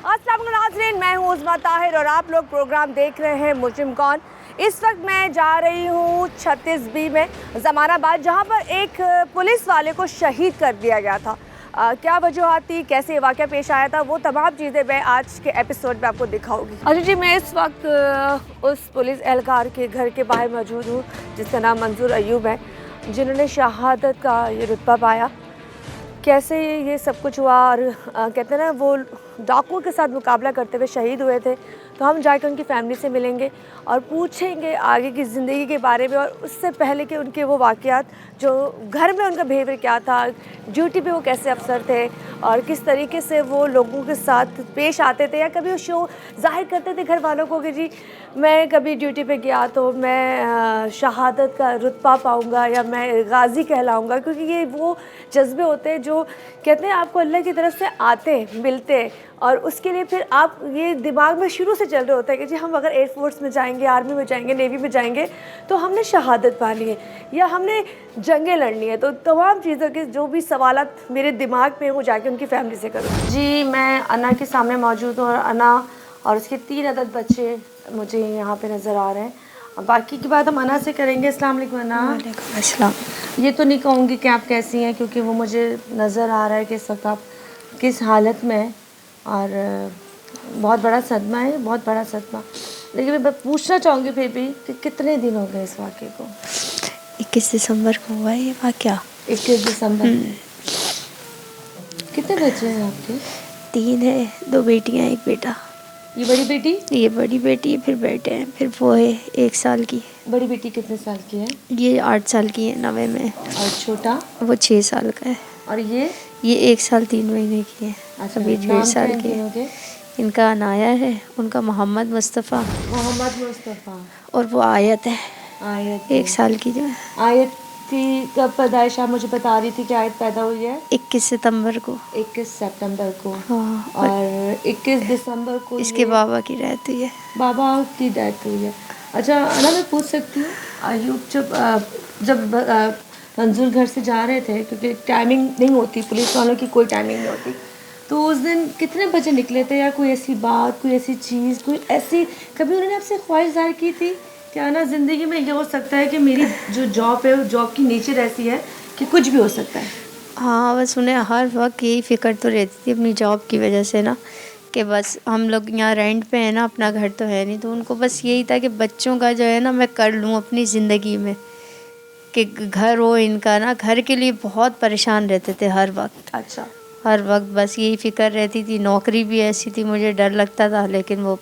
अस्सलाम वालेकुम नाज़रीन, मैं हूँ उज़मा ताहिर और आप लोग प्रोग्राम देख रहे हैं मुजरिम कौन। इस वक्त मैं जा रही हूँ 36B में ज़मानाबाद, जहाँ पर एक पुलिस वाले को शहीद कर दिया गया था। क्या वजूहात थी, कैसे वाक़या पेश आया था, वो तमाम चीज़ें मैं आज के एपिसोड में आपको दिखाऊंगी। अच्छा जी, मैं इस वक्त उस पुलिस एहलकार के घर के बाहर मौजूद हूँ जिसका नाम मंजूर अयूब है, जिन्होंने शहादत का ये रुतबा पाया। कैसे ये सब कुछ हुआ और कहते हैं ना, वो डाकुओं के साथ मुकाबला करते हुए शहीद हुए थे। तो हम जाकर उनकी फैमिली से मिलेंगे और पूछेंगे आगे की ज़िंदगी के बारे में, और उससे पहले कि उनके वो वाक़यात, जो घर में उनका बिहेवियर क्या था, ड्यूटी पे वो कैसे अफसर थे और किस तरीके से वो लोगों के साथ पेश आते थे, या कभी वो शो ज़ाहिर करते थे घर वालों को कि जी मैं कभी ड्यूटी पे गया तो मैं शहादत का रुतबा पाऊँगा या मैं गाज़ी कहलाऊँगा। क्योंकि ये वो जज्बे होते हैं जो कहते हैं आपको अल्लाह की तरफ से आते मिलते, और उसके लिए फिर आप ये दिमाग में शुरू से चल रहे होते हैं कि जी हम अगर एयरफोर्स में जाएंगे, आर्मी में जाएंगे, नेवी में जाएंगे तो हमने शहादत पानी है या हमने जंगें लड़नी है। तो तमाम चीज़ों के जो भी सवालात मेरे दिमाग में वो जाके उनकी फैमिली से करूँ। जी, मैं अना के सामने मौजूद हूँ और अना और उसके 3 अदद बच्चे मुझे यहाँ पे नज़र आ रहे हैं। अब बाकी की बात हम अना से करेंगे। अस्सलाम वालेकुम अना। वालेकुम अस्सलाम। ये तो नहीं कहूँगी कि आप कैसी हैं, क्योंकि वो मुझे नज़र आ रहा है कि इस वक्त आप किस हालत में हैं, और बहुत बड़ा सदमा है, बहुत बड़ा सदमा। लेकिन मैं पूछना चाहूँगी फिर भी कि कितने दिन हो गए इस वाक़े को? 21 दिसंबर को हुआ है ये वाक़या। 21 दिसंबर। कितने बच्चे हैं आपके? 3 है, 2 बेटियाँ 1 बेटा। ये बड़ी बेटी? ये बड़ी बेटी है, फिर बेटे हैं, फिर वो है 1 साल की। बड़ी बेटी कितने साल की है? ये 8 साल की है, 9वें में। और छोटा? वो 6 साल का है। और ये 1 साल 3 महीने की है। अच्छा, अभी 1.5 साल की है। इनका अनाया है, उनका मोहम्मद मुस्तफ़ा। मोहम्मद मुस्तफ़ा। और वो आयत है, आयत 1 साल की जो है। आयत की कब पैदाइश? आप मुझे बता रही थी कि आयत पैदा हुई है 21 सितंबर को। 21 सितंबर को। हाँ। और 21 दिसंबर को इसके बाबा की डेथ हुई है। बाबा की डेथ हुई है। अच्छा अना, मैं पूछ सकती हूँ, अयूब जब मंजूर घर से जा रहे थे, क्योंकि टाइमिंग नहीं होती पुलिस वालों की, कोई टाइमिंग नहीं होती, तो उस दिन कितने बजे निकले थे? या कोई ऐसी बात, कोई ऐसी चीज़, कोई ऐसी कभी उन्होंने आपसे ख्वाहिश ज़ाहिर की थी क्या ना ज़िंदगी में ये हो सकता है कि मेरी जो जॉब है, जॉब की नेचर ऐसी है कि कुछ भी हो सकता है? हाँ, बस उन्हें हर वक्त यही फ़िक्र तो रहती थी अपनी जॉब की वजह से ना, कि बस हम लोग यहाँ रेंट पे हैं ना, अपना घर तो है नहीं, तो उनको बस यही था कि बच्चों का जो है ना मैं कर लूँ अपनी ज़िंदगी में, कि घर हो इनका ना, घर के लिए बहुत परेशान रहते थे हर वक्त। अच्छा। हर वक्त बस यही फ़िक्र रहती थी। नौकरी भी ऐसी थी, मुझे डर लगता था, लेकिन वो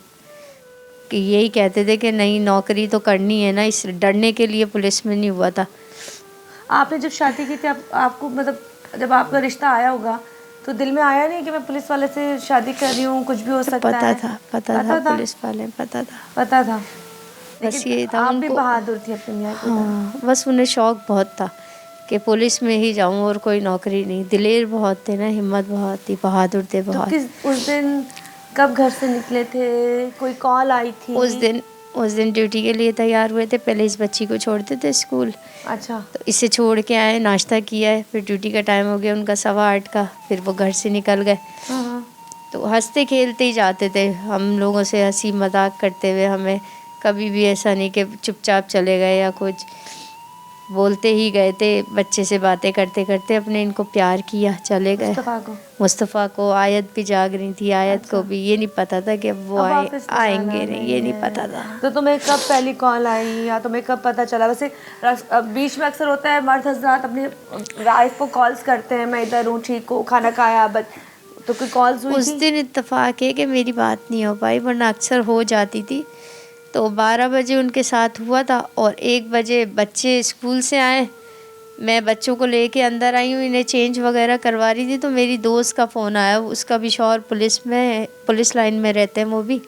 कि यही कहते थे कि नहीं नौकरी तो करनी है ना, इस डरने के लिए पुलिस में नहीं हुआ था। आपने जब शादी की थी, आपको मतलब जब आपका रिश्ता आया होगा तो दिल में आया नहीं कि मैं पुलिस वाले से शादी कर रही हूँ, कुछ भी हो सकता है? पता था पुलिस वाले, पता था। बस ये था आप उनको। भी बहादुर थी अपनी मियाँ की। हाँ, बस उन्हें शौक़ बहुत था कि पुलिस में ही जाऊँ और कोई नौकरी नहीं। दिलेर बहुत थे ना, हिम्मत बहुत थी, बहादुर थे बहुत। तो उस दिन कब घर से निकले थे? कोई कॉल आई थी? उस दिन ड्यूटी के लिए तैयार हुए थे। पहले इस बच्ची को छोड़ते थे स्कूल। अच्छा। तो इसे छोड़ के आए, नाश्ता किया है, फिर ड्यूटी का टाइम हो गया उनका 8:15 का, फिर वो घर से निकल गए। तो हंसते खेलते ही जाते थे, हम लोगों से हंसी मजाक करते हुए। हमें कभी भी ऐसा नहीं कि चुपचाप चले गए या कुछ, बोलते ही गए थे, बच्चे से बातें करते करते अपने इनको प्यार किया, चले गए। मुस्तफ़ा को आयत भी जाग रही थी, आयत को भी ये नहीं पता था कि वो आएंगे नहीं, ये नहीं पता था। तो तुम्हें कब पहली कॉल आई या तुम्हें कब पता चला? वैसे बीच में अक्सर होता है मर्द हज़रात अपनी वाइफ को कॉल्स करते हैं, मैं इधर हूँ, ठीक हूँ, खाना खाया, तो कोई कॉल्स हुई थी? उस दिन इत्तेफाक है कि मेरी बात नहीं हो पाई, वरना अक्सर हो जाती थी। तो 12 बजे उनके साथ हुआ था और 1 बजे बच्चे स्कूल से आए, मैं बच्चों को लेके अंदर आई हूँ, इन्हें चेंज वगैरह करवा रही थी, तो मेरी दोस्त का फ़ोन आया। उसका भी शौहर पुलिस लाइन में रहते हैं वो भी।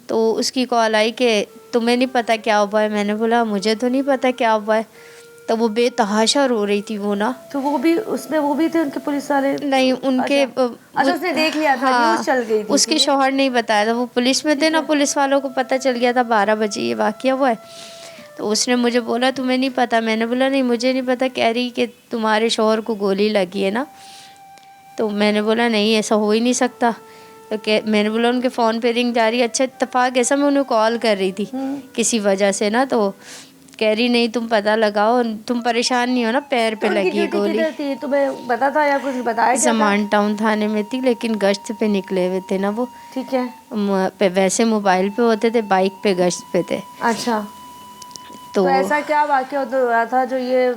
तो उसकी कॉल आई कि तुम्हें नहीं पता क्या हुआ है? मैंने बोला मुझे तो नहीं पता क्या हुआ है। तो वो बेतहाशा रो रही थी वो ना। तो वो भी उसमें वो भी थे उनके पुलिस वाले? नहीं, उनके अच्छा उसने देख लिया था। हाँ, न्यूज़ चल गई थी। उसके शौहर नहीं बताया था, वो पुलिस में थे ना, पुलिस वालों को पता चल गया था 12 बजे ये वाक़या हुआ है। तो उसने मुझे बोला तुम्हें नहीं पता? मैंने बोला नहीं मुझे नहीं पता। कह रही कि तुम्हारे शौहर को गोली लगी है ना। तो मैंने बोला नहीं ऐसा हो ही नहीं सकता। तो मैंने बोला उनके फ़ोन पे रिंग जा रही है। अच्छा इत्तेफाक ऐसा मैं उन्हें कॉल कर रही थी किसी वजह से ना, तो कह रही नहीं तुम पता लगाओ, तुम परेशान नहीं हो ना, पैर पे लगी है गोली। थी तुम्हें पता था या कुछ बताया क्या था? समान टाउन थाने में थी, लेकिन गश्त पे निकले हुए थे ना वो। ठीक है। वैसे मोबाइल पे होते थे, बाइक पे गश्त पे थे। अच्छा, तो ऐसा क्या वाकया हो रहा था जो ये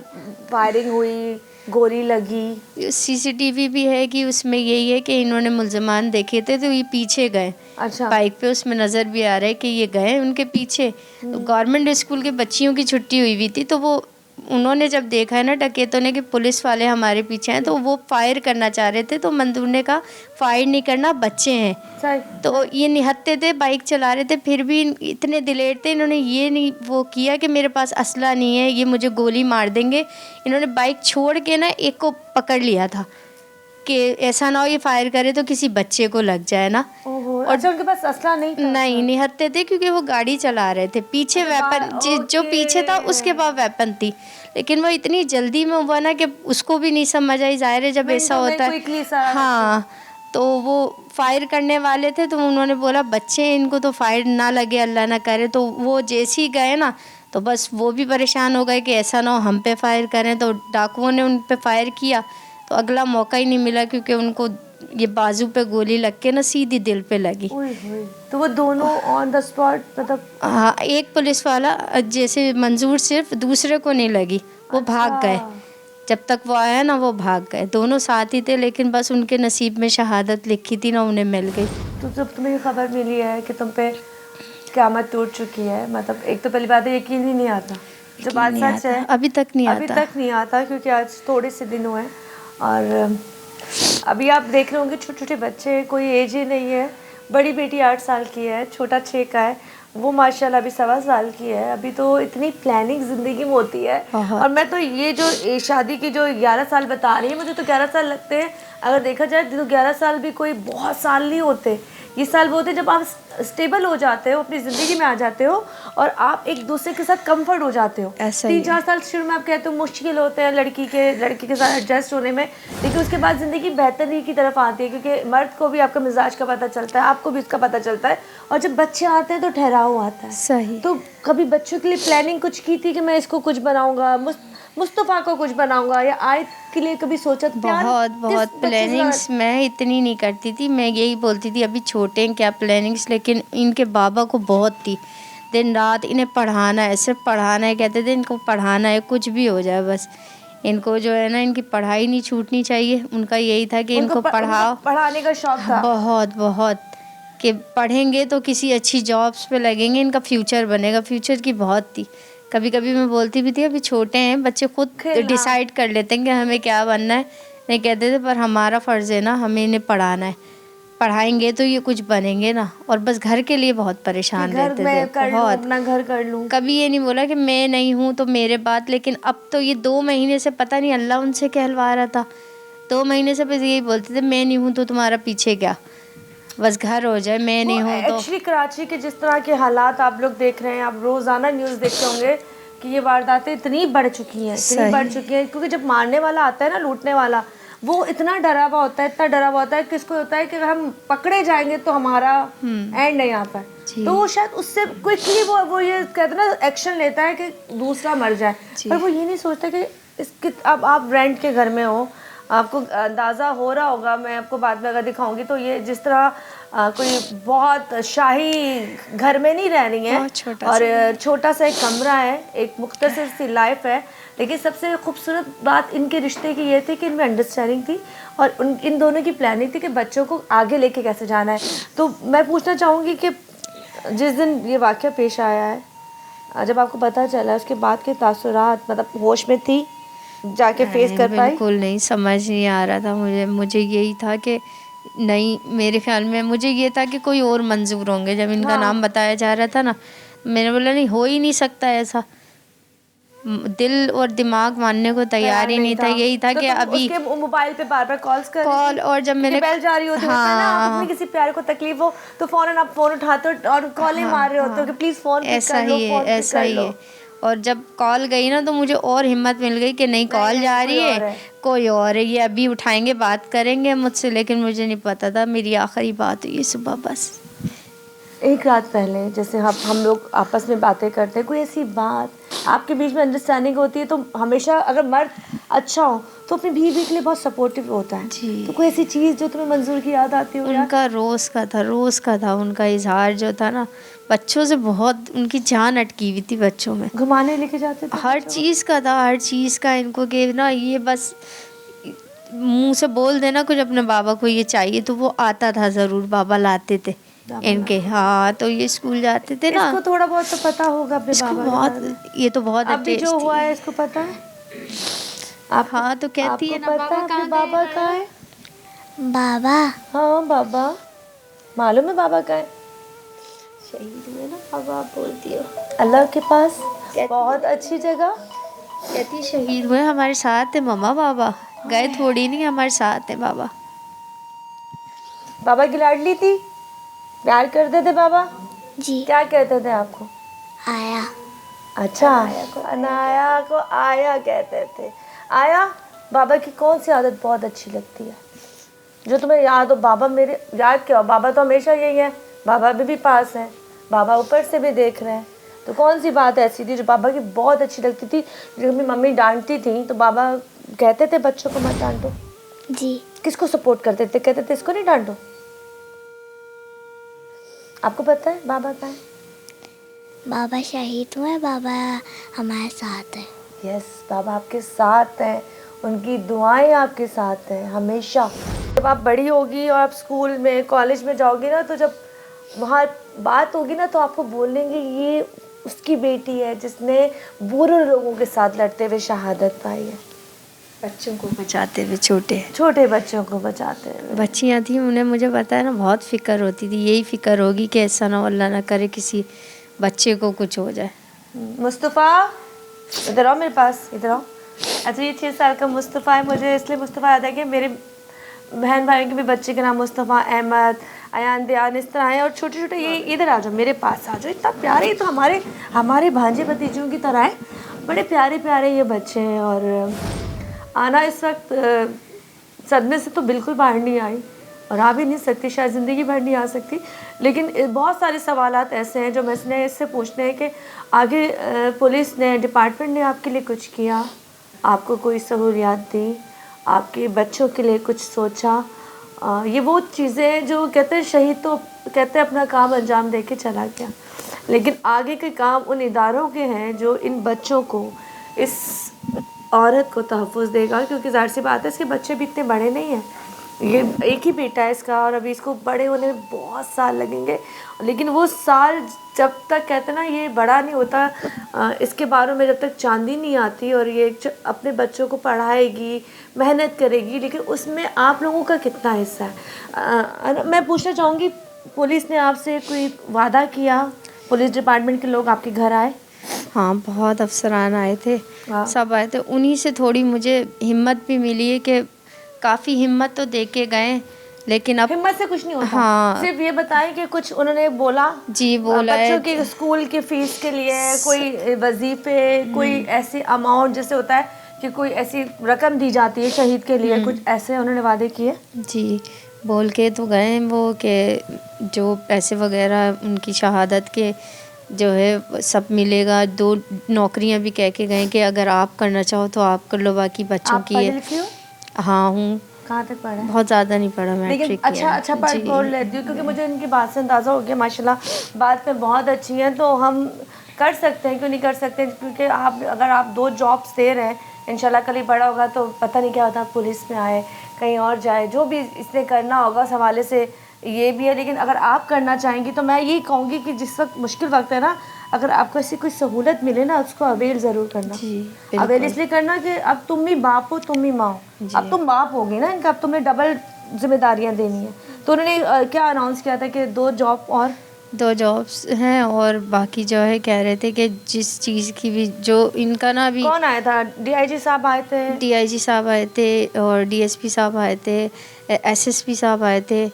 फायरिंग हुई, गोली लगी? सीसीटीवी भी है कि उसमें यही है कि इन्होंने मुल्ज़मान देखे थे तो ये पीछे गए। अच्छा, बाइक पे उसमें नज़र भी आ रहा है कि ये गए उनके पीछे। तो गवर्नमेंट स्कूल के बच्चियों की छुट्टी हुई थी, तो वो उन्होंने जब देखा है ना डकैतों ने कि पुलिस वाले हमारे पीछे हैं, तो वो फायर करना चाह रहे थे। तो मंजूर ने कहा फायर नहीं करना, बच्चे हैं। सही। तो ये निहत्ते थे, बाइक चला रहे थे, फिर भी इतने दिलेर थे, इन्होंने ये नहीं वो किया कि मेरे पास असला नहीं है, ये मुझे गोली मार देंगे। इन्होंने बाइक छोड़ के ना एक को पकड़ लिया था कि ऐसा ना हो ये फायर करे तो किसी बच्चे को लग जाए ना। और अच्छा, उनके पास असला नहीं था? नहीं, निहत्ते थे क्योंकि वो गाड़ी चला रहे थे, पीछे वेपन जो पीछे था उसके पास वेपन थी, लेकिन वो इतनी जल्दी में हुआ ना कि उसको भी नहीं समझ आई। जाहिर है जब ऐसा होता है, हाँ, तो वो फायर करने वाले थे, तो उन्होंने बोला बच्चे हैं, इनको तो फायर ना लगे, अल्लाह ना करे। तो वो जैसे ही गए ना, तो बस वो भी परेशान हो गए कि ऐसा ना हो हम पे फायर करें। तो डाकुओं ने उन पे फायर किया, तो अगला मौका ही नहीं मिला क्योंकि उनको ये बाजू पे गोली लग के ना सीधी दिल पे लगी। तो वो दोनों ऑन द स्पॉट, मतलब हाँ, एक पुलिस वाला जैसे मंजूर सिर्फ, दूसरे को नहीं लगी, वो भाग गए। जब तक वो आया ना वो भाग गए, दोनों साथ ही थे, लेकिन बस उनके नसीब में शहादत लिखी थी ना, उन्हें मिल गई। तो जब तुम्हें ये खबर मिली है कि तुम पे क़यामत टूट चुकी है, मतलब एक तो पहली बात है यकीन ही नहीं आता जब बात सच है। अभी तक नहीं आता क्योंकि आज थोड़े से दिन हुए हैं और अभी आप देख रहे होंगे छोटे छोटे बच्चे, कोई एज ही नहीं है। बड़ी बेटी 8 साल की है, छोटा 6 का है, वो माशाल्लाह अभी 1.25 साल की है। अभी तो इतनी प्लानिंग ज़िंदगी में होती है। और मैं तो ये जो शादी की जो 11 साल बता रही है, मुझे तो 11 साल लगते हैं। अगर देखा जाए तो 11 साल भी कोई बहुत साल नहीं होते। ये साल वो होते हैं जब आप स्टेबल हो जाते हो, अपनी ज़िंदगी में आ जाते हो और आप एक दूसरे के साथ कंफर्ट हो जाते हो। 3-4 साल शुरू में आप कहते हो मुश्किल होते हैं लड़के के साथ एडजस्ट होने में, लेकिन उसके बाद ज़िंदगी बेहतरी की तरफ आती है क्योंकि मर्द को भी आपका मिजाज का पता चलता है, आपको भी उसका पता चलता है। और जब बच्चे आते हैं तो ठहराव आता है। सही। तो कभी बच्चों के लिए प्लानिंग कुछ की थी कि मैं इसको कुछ बनाऊंगा, मुस्तफ़ा को कुछ बनाऊंगा, या आयत के लिए कभी सोचा? बहुत प्लानिंग्स मैं इतनी नहीं करती थी। मैं यही बोलती थी अभी छोटे हैं, क्या प्लानिंग्स, लेकिन इनके बाबा को बहुत थी। दिन रात इन्हें पढ़ाना है, सिर्फ पढ़ाना है, कहते थे इनको पढ़ाना है, कुछ भी हो जाए बस इनको जो है ना इनकी पढ़ाई नहीं छूटनी चाहिए। उनका यही था कि इनको पढ़ाओ, पढ़ाने का शौक था बहुत कि पढ़ेंगे तो किसी अच्छी जॉब्स पे लगेंगे, इनका फ्यूचर बनेगा, फ्यूचर की बहुत थी। कभी कभी मैं बोलती भी थी अभी छोटे हैं बच्चे, खुद डिसाइड कर लेते हैं कि हमें क्या बनना है। नहीं कहते थे पर हमारा फ़र्ज़ है ना, हमें इन्हें पढ़ाना है, पढ़ाएंगे तो ये कुछ बनेंगे ना। और बस घर के लिए बहुत परेशान रहते थे, बहुत। अपना घर कर लूँ, कभी ये नहीं बोला कि मैं नहीं हूँ तो मेरे बात। लेकिन अब तो ये 2 महीने से पता नहीं अल्लाह उनसे कहलवा रहा था, 2 महीने से बस यही बोलते थे मैं नहीं हूँ तो तुम्हारा पीछे क्या, बस घर हो जाए, मैं नहीं हूँ तो। एक्चुअली कराची के जिस तरह के हालात आप लोग देख रहे हैं, आप रोज़ाना न्यूज़ देखते होंगे कि ये वारदातें इतनी बढ़ चुकी हैं, क्योंकि जब मारने वाला आता है ना, लूटने वाला, वो इतना डरा हुआ होता है, किसको होता है कि हम पकड़े जाएंगे तो हमारा एंड है यहाँ पर। तो वो शायद उससे क्विकली वो ये कहते हैं ना एक्शन लेता है कि दूसरा मर जाए, पर वो ये नहीं सोचता कि इसके अब आप रेंट के घर में हो, आपको अंदाज़ा हो रहा होगा, मैं आपको बाद में अगर दिखाऊंगी तो ये जिस तरह कोई बहुत शाही घर में नहीं रह रही हैं, और छोटा सा एक कमरा है, एक मुख्तसर सी लाइफ है। लेकिन सबसे खूबसूरत बात इनके रिश्ते की ये थी कि इनमें अंडरस्टैंडिंग थी और इन दोनों की प्लानिंग थी कि बच्चों को आगे लेके कैसे जाना है। तो मैं पूछना चाहूँगी कि जिस दिन ये वाक़या पेश आया है, जब आपको पता चला उसके बाद के तासुरात, मतलब होश में थी, जाके फेस कर पाई? बिल्कुल नहीं, समझ नहीं आ रहा था मुझे यही था कि नहीं, मेरे ख्याल में मुझे ये था कि कोई और मंजूर होंगे। जब इनका नाम बताया जा रहा था ना, मैंने बोला नहीं, हो ही नहीं सकता ऐसा। दिल और दिमाग मानने को तैयार ही नहीं था। यही था कि अभी उसके मोबाइल पे बार-बार कॉल, और जब मैंने बेल जा रही होती है ना, आप किसी प्यारे को तकलीफ हो तो फौरन आप फ़ोन उठाते हो और कॉल ही मार रहे होते हो कि प्लीज़ फ़ोन पिक कर लो, ऐसा ही है। और जब कॉल गई ना तो मुझे और हिम्मत मिल गई कि नहीं कॉल जा रही है, कोई और है, ये अभी उठाएंगे, बात करेंगे मुझसे। लेकिन मुझे नहीं पता था, मेरी आखिरी बात हुई सुबह बस। एक रात पहले जैसे हम लोग आपस में बातें करते हैं, कोई ऐसी बात आपके बीच में अंडरस्टैंडिंग होती है, तो हमेशा अगर मर्द अच्छा हो तो अपनी बीवी के लिए बहुत सपोर्टिव होता है जी। तो कोई ऐसी चीज़ जो तुम्हें मंजूर की याद आती हो? उनका रोज़ का था उनका इजहार जो था ना, बच्चों से बहुत उनकी जान अटकी हुई थी बच्चों में। घुमाने लेके जाते थे हर चीज़ का था, हर चीज़ का इनको कि ना ये बस मुंह से बोल देना कुछ अपने बाबा को ये चाहिए तो वो आता था ज़रूर, बाबा लाते थे इनके। हाँ, तो ये स्कूल जाते थे ना। इसको थोड़ा बहुत तो पता होगा अपने इसको बाबा के बहुत, बारे में। ये तो बहुत अभी जो tasty हुआ है है। इसको पता है? आप हाँ, तो कहती है ना आपको पता है बाबा कहाँ है? बाबा हाँ बाबा मालूम है बाबा कहाँ है? शहीद हुए ना बाबा, आप बोलती हो अल्लाह के पास, बहुत अच्छी जगह। कहती शहीद हुए हमारे साथ है मम्मा, बाबा गए थोड़ी नहीं, हमारे साथ है बाबा। बाबा की लाडली थी, प्यार करते थे बाबा। जी क्या कहते थे आपको? आया। अच्छा, अनाया को आया कहते थे। आया, बाबा की कौन सी आदत बहुत अच्छी लगती है जो तुम्हें याद हो? बाबा मेरे याद क्या हो, बाबा तो हमेशा यही है, बाबा अभी भी पास है, बाबा ऊपर से भी देख रहे हैं। तो कौन सी बात ऐसी थी जो बाबा की बहुत अच्छी लगती थी? जो मेरी मम्मी डांटती थी तो बाबा कहते थे बच्चों को मत डांटो। जी किसको सपोर्ट करते थे? कहते थे इसको नहीं डांटो। आपको पता है बाबा कहाँ है? बाबा शहीद हुए, बाबा हमारे साथ है। यस, बाबा आपके साथ हैं, उनकी दुआएं आपके साथ हैं हमेशा। जब आप बड़ी होगी और आप स्कूल में कॉलेज में जाओगी ना, तो जब वहाँ बात होगी ना तो आपको बोलेंगे ये उसकी बेटी है जिसने बुरे लोगों के साथ लड़ते हुए शहादत पाई है, बच्चों को बचाते हुए, छोटे बच्चों को बचाते हुए। बच्चियाँ थी, उन्हें मुझे पता है ना बहुत फिक्र होती थी, यही फिक्र होगी कि ऐसा ना अल्लाह ना करे किसी बच्चे को कुछ हो जाए। मुस्तफ़ा इधर आओ मेरे पास, इधर आओ। अच्छा, ये 6 साल का मुस्तफ़ा है। मुझे इसलिए मुस्तफ़ा याद है कि मेरे बहन भाइयों के भी बच्चे के नाम मुस्तफ़ा, अहमद, अयान, दयान इस तरह हैं। और छोटे छोटे ये इधर आ जाओ, मेरे पास आ जाओ। इतना प्यारे, तो हमारे भांजे भतीजों की तरह है, बड़े प्यारे प्यारे ये बच्चे हैं। और आना इस वक्त सदमे से तो बिल्कुल बाहर नहीं आई और आ भी नहीं सकती, शायद ज़िंदगी भर नहीं आ सकती। लेकिन बहुत सारे सवालात ऐसे हैं जो मैं इससे पूछने हैं कि आगे पुलिस ने, डिपार्टमेंट ने आपके लिए कुछ किया? आपको कोई सहूलियात दी? आपके बच्चों के लिए कुछ सोचा? ये वो चीज़ें जो कहते हैं शहीद तो कहते हैं अपना काम अंजाम दे के चला गया, लेकिन आगे के काम उन इदारों के हैं जो इन बच्चों को, इस औरत को तहफ़्फ़ुज़ देगा। क्योंकि ज़ाहिर सी बात है इसके बच्चे भी इतने बड़े नहीं हैं, ये एक ही बेटा है इसका और अभी इसको बड़े होने में बहुत साल लगेंगे। लेकिन वो साल जब तक कहते ना ये बड़ा नहीं होता, इसके बारों में जब तक चांदी नहीं आती और ये अपने बच्चों को पढ़ाएगी, मेहनत करेगी, लेकिन उसमें आप लोगों का कितना हिस्सा है? मैं पूछना चाहूँगी, पुलिस ने आपसे कोई वादा किया? पुलिस डिपार्टमेंट के लोग आपके घर आए? हाँ, बहुत अफसरान आए थे, सब आए थे। उन्हीं से थोड़ी मुझे हिम्मत भी मिली है कि काफ़ी हिम्मत तो दे के गए, लेकिन अब हिम्मत से कुछ नहीं होता। हाँ, सिर्फ ये बताएं कि कुछ उन्होंने बोला? जी बोला है। बच्चों के स्कूल की फ़ीस के लिए कोई वजीफ़े, कोई ऐसी अमाउंट जैसे होता है कि कोई ऐसी रकम दी जाती है शहीद के लिए, कुछ ऐसे उन्होंने वादे किए? जी बोल के तो गए वो कि जो पैसे वगैरह उनकी शहादत के जो है सब मिलेगा। 2 नौकरियां भी कह के गए कि अगर आप करना चाहो तो आप कर लो, बाकी बच्चों आप की पढ़े है। लिखे हो? हाँ हूँ। कहाँ तक पढ़ा है? बहुत ज़्यादा नहीं पढ़ा, लेकिन मैट्रिक अच्छा पढ़ लेती हूँ, क्योंकि मुझे इनकी बात से अंदाज़ा हो गया माशाल्लाह बात में बहुत अच्छी हैं। तो हम कर सकते हैं, क्यों नहीं कर सकते? क्योंकि अगर आप 2 जॉब्स दे रहे हैं, इंशाल्लाह कल ही बड़ा होगा तो पता नहीं क्या होता, पुलिस में आए, कहीं और जाए, जो भी इसने करना होगा उस हवाले से ये भी है। लेकिन अगर आप करना चाहेंगी तो मैं यही कहूँगी कि जिस वक्त मुश्किल वक्त है ना, अगर आपको ऐसी कोई सहूलत मिले ना, उसको अवेल ज़रूर करना। जी अवेल इसलिए करना कि अब तुम भी बाप हो, तुम भी माँ हो, अब तुम बाप होगी ना इनका, अब तुम्हें डबल जिम्मेदारियाँ देनी है। तो उन्होंने क्या अनाउंस किया था कि 2 जॉब और 2 जॉब्स हैं, और बाकी जो है कह रहे थे कि जिस चीज़ की भी जो इनका ना अभी। कौन आया था? DIG साहब आए थे? DIG साहब आए थे और DSP साहब आए थे, एसएसपी साहब आए थे,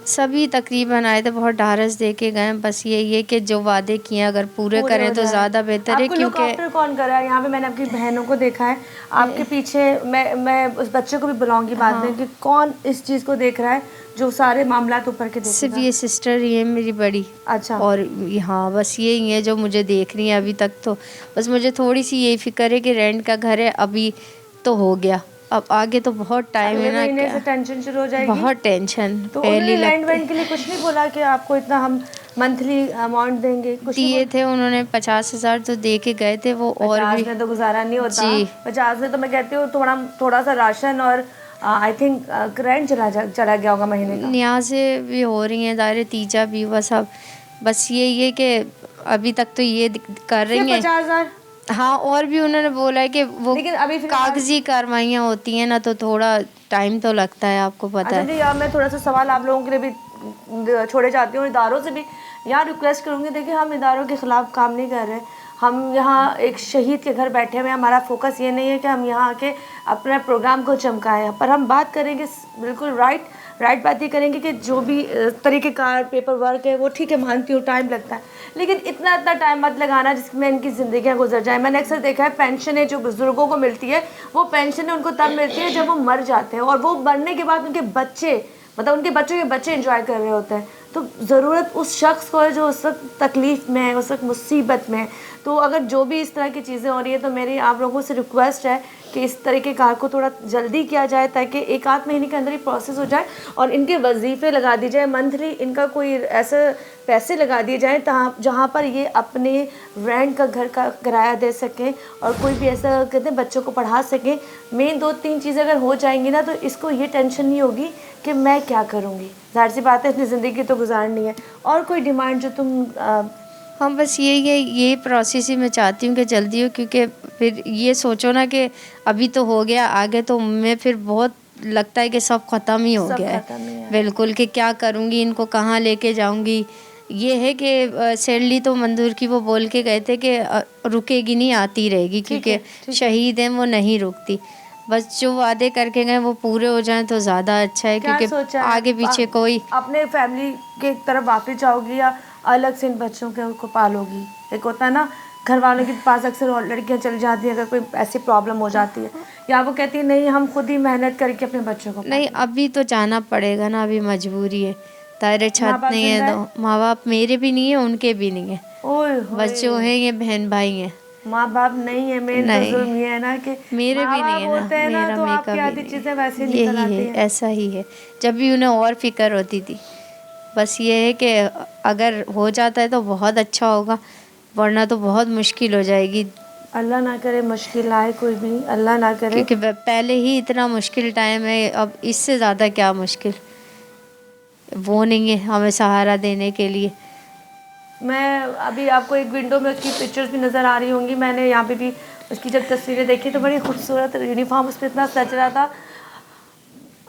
सभी तकरीबन आए थे, बहुत ढारस दे के गए। बस यही है कि जो वादे किए अगर पूरे करें तो ज़्यादा बेहतर है। आपको लुक आफ्टर कौन कर रहा है? यहाँ पे मैंने आपकी बहनों को देखा है, आपके पीछे मैं उस बच्चे को भी बुलाऊंगी बाद में कि कौन इस चीज़ को देख रहा है जो सारे मामला ऊपर के देखेगा। सिर्फ ये सिस्टर ही है मेरी बड़ी। अच्छा। और हाँ बस यही है जो मुझे देख रही है अभी तक। तो बस मुझे थोड़ी सी यही फिक्र है कि रेंट का घर है, अभी तो हो गया, अब आगे तो बहुत टाइम है ना। क्या टेंशन शुरू हो जाएगी? बहुत टेंशन। तो पहली रेंट के लिए कुछ नहीं बोला कि आपको इतना हम मंथली अमाउंट देंगे? कुछ दिए थे उन्होंने 50,000 तो दे के गए थे वो। और 50 में तो गुजारा नहीं होता जी। 50 में तो मैं कहती हूँ थोड़ा सा राशन और आई थिंक रेंट चला गया होगा महीने का। न्याज़े भी हो रही हैं, दायरे तीजा भी हुआ सब। बस ये कि अभी तक तो ये कर रही हैं 50,000। हाँ, और भी उन्होंने बोला है कि वो लेकिन अभी कागजी कार्रवाइयाँ होती हैं ना, तो थोड़ा टाइम तो लगता है, आपको पता है। यार मैं थोड़ा सा सवाल आप लोगों के लिए भी छोड़े जाती हूँ, इदारों से भी यहाँ रिक्वेस्ट करूँगी। देखिए हम इदारों के ख़िलाफ़ काम नहीं कर रहे, हम यहाँ एक शहीद के घर बैठे हुए हैं। हमारा फोकस ये नहीं है कि हम यहाँ आके अपने प्रोग्राम को चमकाएं, पर हम बात करेंगे बिल्कुल राइट बात ये करेंगे कि जो भी तरीक़ेकार पेपर वर्क है वो ठीक है, मानती हूँ टाइम लगता है, लेकिन इतना टाइम मत लगाना जिसमें इनकी ज़िंदगियाँ गुजर जाए। मैंने अक्सर देखा है पेंशनें जो बुज़ुर्गों को मिलती है वो पेंशनें उनको तब मिलती है जब वो मर जाते हैं, और वो मरने के बाद उनके बच्चे मतलब उनके बच्चों के बच्चे एंजॉय कर रहे होते हैं। तो ज़रूरत उस शख्स को है जो उस वक्त तकलीफ़ में है, उस वक्त मुसीबत में है। तो अगर जो भी इस तरह की चीज़ें हो रही है तो मेरी आप लोगों से रिक्वेस्ट है कि इस तरह के कार को थोड़ा जल्दी किया जाए ताकि 1-8 महीने के अंदर ही प्रोसेस हो जाए और इनके वजीफ़े लगा दी जाए, मंथली इनका कोई ऐसे पैसे लगा दिए जाएँ जहाँ पर ये अपने रेंट का घर का किराया दे सकें और कोई भी ऐसा कहते हैं बच्चों को पढ़ा सकें। मेन 2-3 चीज़ें अगर हो जाएंगी ना तो इसको ये टेंशन नहीं होगी कि मैं क्या करूँगी। ज़ाहिर सी बात है अपनी ज़िंदगी तो गुजारनी है। और कोई डिमांड जो तुम हाँ बस ये प्रोसेस ही मैं चाहती हूँ कि जल्दी हो, क्योंकि फिर ये सोचो ना कि अभी तो हो गया, आगे तो मैं फिर बहुत लगता है कि सब ख़त्म ही हो गया है बिल्कुल, कि क्या करूँगी, इनको कहाँ लेके जाऊँगी। ये है कि सैलरी तो मंजूर की वो बोल के गए थे कि रुकेगी नहीं, आती रहेगी, क्योंकि शहीद हैं वो नहीं रुकती। बस जो वादे करके गए वो पूरे हो जाएं तो ज़्यादा अच्छा है, क्योंकि आगे पीछे कोई अपने फैमिली के तरफ वापस जाओगी या अलग से इन बच्चों को पालोगी? एक होता है ना घर वालों के पास अक्सर लड़कियां चली जाती हैं अगर कोई ऐसी प्रॉब्लम हो जाती है, या वो कहती है नहीं हम खुद ही मेहनत करके अपने बच्चों को नहीं, अभी तो जाना पड़ेगा ना, अभी मजबूरी है, दायरे छत नहीं है तो माँ बाप मेरे भी नहीं है, उनके भी नहीं है, बच्चों हैं ये बहन भाई हैं, माँ बाप नहीं है। मेन तो जुल्म ये है ना कि मेरे भी नहीं है ना, मेरा तो आपकी आधी चीज़ें वैसे निकल आती हैं। ऐसा ही है, जब भी उन्हें और फिक्र होती थी। बस ये है कि अगर हो जाता है तो बहुत अच्छा होगा, वरना तो बहुत मुश्किल हो जाएगी। अल्लाह ना करे मुश्किल आए कोई भी, अल्लाह ना करे, क्योंकि पहले ही इतना मुश्किल टाइम है, अब इससे ज़्यादा क्या मुश्किल वो नहीं है हमें सहारा देने के लिए। मैं अभी आपको एक विंडो में उसकी पिक्चर्स भी नज़र आ रही होंगी, मैंने यहाँ पे भी उसकी जब तस्वीरें देखी तो बड़ी खूबसूरत यूनिफॉर्म उस पर इतना सज रहा था,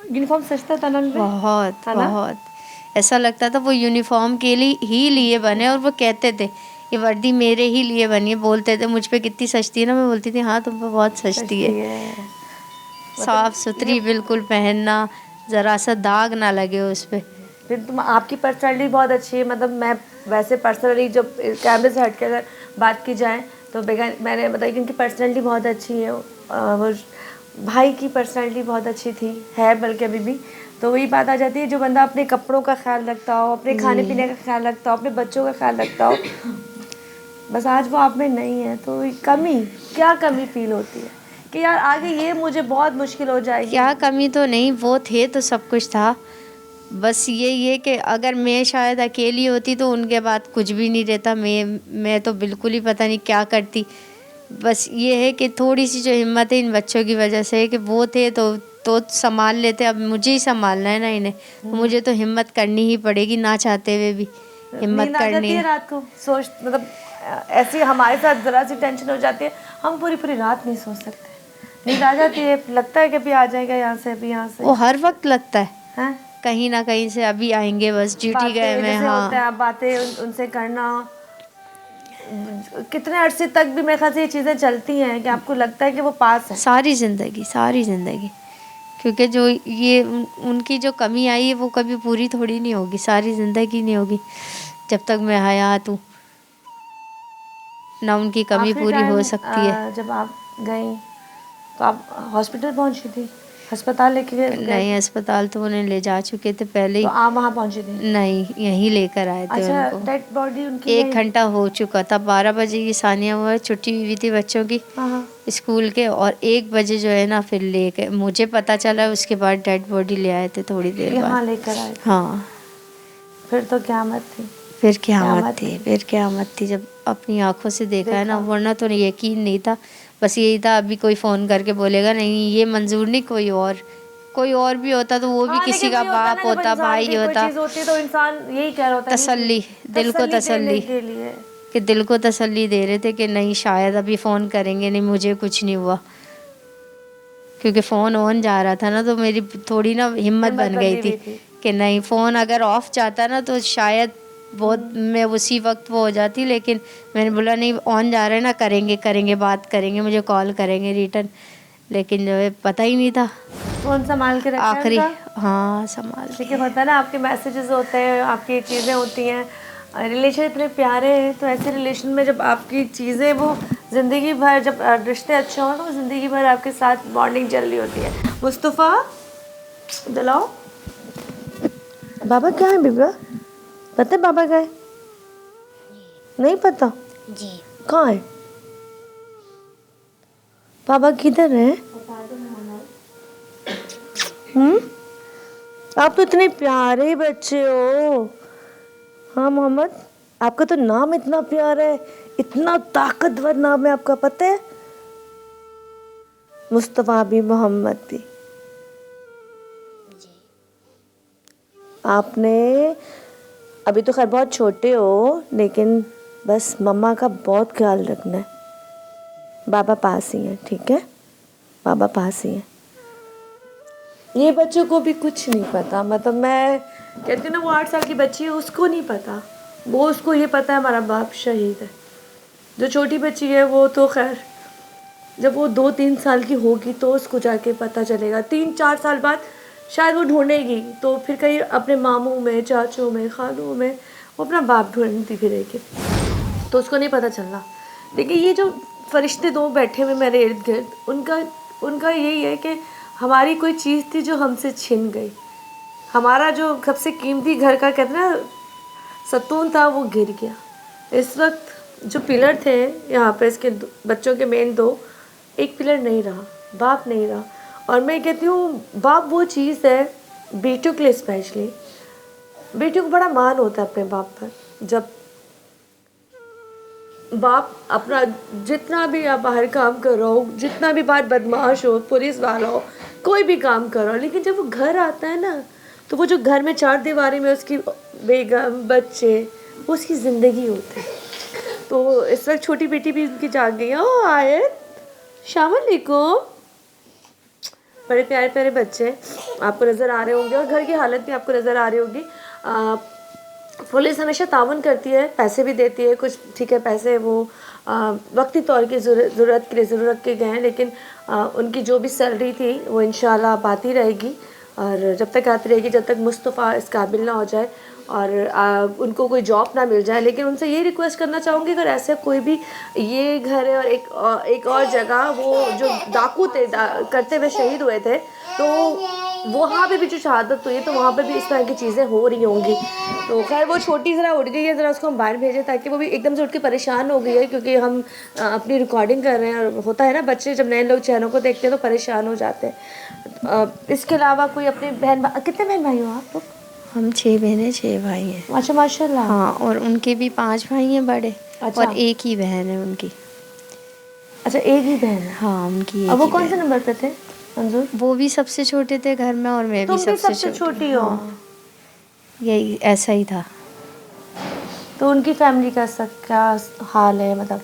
यूनिफॉर्म सजता था ना बहुत ऐसा लगता था वो यूनिफॉर्म के लिए बने, और वो कहते थे ये वर्दी मेरे ही लिए बनी है, बोलते थे मुझ पे कितनी सजती है ना, मैं बोलती थी हाँ तुम पे बहुत सजती है। साफ़ सुथरी बिल्कुल पहनना, ज़रा सा दाग ना लगे उस पर। फिर तुम आपकी पर्सनैलिटी बहुत अच्छी है, मतलब मैं वैसे पर्सनली जब कैमरे से हट के अगर बात की जाए तो मैंने बताया कि उनकी पर्सनैलिटी बहुत अच्छी है, वो भाई की पर्सनैलिटी बहुत अच्छी थी, है बल्कि अभी भी। तो वही बात आ जाती है, जो बंदा अपने कपड़ों का ख्याल रखता हो, अपने खाने पीने का ख्याल रखता हो, अपने बच्चों का ख्याल रखता हो, बस आज वो आप में नहीं है, तो क्या कमी फील होती है कि यार आगे ये मुझे बहुत मुश्किल हो जाएगी। क्या कमी तो नहीं, वो थे तो सब कुछ था, बस ये कि अगर मैं शायद अकेली होती तो उनके बाद कुछ भी नहीं रहता, मैं तो बिल्कुल ही पता नहीं क्या करती। बस ये है कि थोड़ी सी जो हिम्मत है इन बच्चों की वजह से है कि वो थे तो संभाल लेते, अब मुझे ही संभालना है ना इन्हें, तो मुझे तो हिम्मत करनी ही पड़ेगी, ना चाहते हुए भी हिम्मत करनी है। रात को सोच मतलब ऐसी हमारे साथ ज़रा सी टेंशन हो जाती है, हम पूरी रात नहीं सो सकते, नींद आ जाती है, लगता है कि अभी आ जाएगा यहाँ से, अभी यहाँ से, वो हर वक्त लगता है हैं कहीं ना कहीं से अभी आएंगे, बस ड्यूटी गए मैं। हाँ बातें उनसे करना, कितने अरसे तक भी मेरे ख्याल से ये चीज़ें चलती हैं कि आपको लगता है कि वो पास है सारी ज़िंदगी, क्योंकि जो ये उनकी जो कमी आई है वो कभी पूरी थोड़ी नहीं होगी, सारी ज़िंदगी नहीं होगी जब तक मैं हयात हूँ, ना उनकी कमी आखिरी पूरी हो टाइम, सकती है। जब आप गई तो आप हॉस्पिटल पहुंची थी, अस्पताल लेके गए? नहीं, अस्पताल तो उन्हें ले जा चुके थे पहले तो ही। आप वहाँ पहुंची थी? नहीं, यहीं लेकर आए थे अच्छा, उनको। डेड बॉडी उनकी 1 यहीं? घंटा हो चुका था, 12 बजे की सानिया हुआ, छुट्टी हुई थी बच्चों की हाँ हाँ। स्कूल के, और 1 बजे जो है ना फिर ले गए, मुझे पता चला उसके बाद डेड बॉडी ले आए थे थोड़ी देर यहाँ बाद। लेकर आए थे? हाँ, फिर तो क़यामत थी। फिर क़यामत थी जब अपनी आंखों से देखा है ना, वरना तो यकीन नहीं था। बस यही था अभी कोई फ़ोन करके बोलेगा नहीं ये मंजूर नहीं, कोई और भी होता तो वो भी हाँ, किसी लेकिन का वही होता है ना, बाप जब होता, इंसान भाई की कोई होता, चीज़ होती है तो इंसान यही कह रहा होता है तसल्ली, दिल को देने तसल्ली, के लिए। कि दिल को तसल्ली दे रहे थे कि नहीं शायद अभी फ़ोन करेंगे, नहीं मुझे कुछ नहीं हुआ, क्योंकि फ़ोन ऑन जा रहा था ना तो मेरी थोड़ी ना हिम्मत बन गई बंधी थी हुई थी। कि नहीं, फ़ोन अगर ऑफ जाता ना तो शायद बहुत मैं उसी वक्त वो हो जाती, लेकिन मैंने बोला नहीं ऑन जा रहा है ना, करेंगे बात करेंगे, मुझे कॉल करेंगे रिटर्न, लेकिन जो है पता ही नहीं था। फ़ोन संभाल के रखा है आखिरी, उनका? हाँ संभाल के। देखिए होता है ना, आपके मैसेजेस होते हैं, आपकी चीज़ें होती हैं, रिलेशन इतने प्यारे हैं, तो ऐसे रिलेशन में जब आपकी चीज़ें वो ज़िंदगी भर, जब रिश्ते अच्छे हों तो ज़िंदगी भर आपके साथ बॉन्डिंग चल रही होती है। मुस्तफ़ा दिलाओ, बाबा क्या है बेबा? पता है बाबा क्या है? नहीं पता? जी। कहाँ है बाबा? किधर है? आप तो इतने प्यारे बच्चे हो। हाँ मोहम्मद, आपका तो नाम इतना प्यारा है, इतना ताकतवर नाम है आपका, पता है? मुस्तफ़ा भी, मोहम्मद भी। आपने अभी तो खैर बहुत छोटे हो, लेकिन बस मम्मा का बहुत ख्याल रखना है। बाबा पास ही है, ठीक है? बाबा पास ही है। ये बच्चों को भी कुछ नहीं पता, मतलब मैं कहती हूँ ना, वो 8 साल की बच्ची है, उसको नहीं पता, वो उसको ये पता है हमारा बाप शहीद है। जो छोटी बच्ची है वो तो खैर जब वो 2-3 साल की होगी तो उसको जाके पता चलेगा, 3-4 साल बाद शायद वो ढूंढेगी, तो फिर कहीं अपने मामू में, चाचू में, खालू में वो अपना बाप ढूंढती फिरेगी, तो उसको नहीं पता चलना। लेकिन ये जो फरिश्ते 2 बैठे हुए मेरे इर्द गिर्द, उनका यही है कि हमारी कोई चीज़ थी जो हमसे छिन गई, हमारा जो सबसे कीमती घर का कहते ना सतून था वो गिर गया। इस वक्त जो पिलर थे यहाँ पे इसके बच्चों के मेन 2, एक पिलर नहीं रहा, बाप नहीं रहा। और मैं कहती हूँ बाप वो चीज़ है बेटियों के लिए, स्पेशली बेटियों को बड़ा मान होता है अपने बाप पर। जब बाप अपना जितना भी आप बाहर काम कर रहा हो, जितना भी बाहर बदमाश हो, पुलिस वाला हो, कोई भी काम कर रहा हो, लेकिन जब वो घर आता है ना, तो वो जो घर में 4 दीवारी में उसकी बेगम, बच्चे, वो उसकी ज़िंदगी होते हैं। तो इस वक्त छोटी बेटी भी उनकी जाग गई है। ओ आयत, शाम अलैकुम। बड़े प्यारे प्यारे बच्चे आपको नज़र आ रहे होंगे, और घर की हालत भी आपको नज़र आ रही होगी। पुलिस हमेशा तावन करती है, पैसे भी देती है कुछ, ठीक है, पैसे वो वक्ती तौर की ज़रूरत के लिए ज़रूर रखे गए हैं, लेकिन उनकी जो भी सैलरी थी वो इंशाल्लाह आती रहेगी, और जब तक आती रहेगी, जब तक मुस्तफ़ा इस काबिल ना हो जाए और उनको कोई जॉब ना मिल जाए। लेकिन उनसे ये रिक्वेस्ट करना चाहूँगी, अगर ऐसे कोई भी ये घर है और एक और जगह वो जो डाकू थे करते हुए शहीद हुए थे, तो वहाँ पे भी जो शहादत हुई है, तो वहाँ पे भी इस तरह की चीज़ें हो रही होंगी। तो खैर वो छोटी ज़रा उठ गई है, ज़रा उसको हम बाहर भेजें, ताकि वो भी एकदम से उठ के परेशान हो गई है, क्योंकि हम अपनी रिकॉर्डिंग कर रहे हैं, और होता है ना बच्चे जब नए लोग चैनल को देखते हैं तो परेशान हो जाते हैं। इसके अलावा कोई अपने कितने बहन भाई हो आप लोग? हम 6 बहनें 6 भाई हैं। अच्छा माशाल्लाह। हाँ, और उनके भी 5 भाई हैं बड़े। अच्छा। और एक ही बहन है उनकी। अच्छा, एक ही बहन है। हाँ, उनकी एक और वो ही कौन से बहन। नंबर पे थे मंजूर? वो भी सबसे छोटे थे घर में, और मैं भी तुम भी सबसे छोटी। छोटी हो। हाँ, यही ऐसा ही था। तो उनकी फैमिली का क्या हाल है, मतलब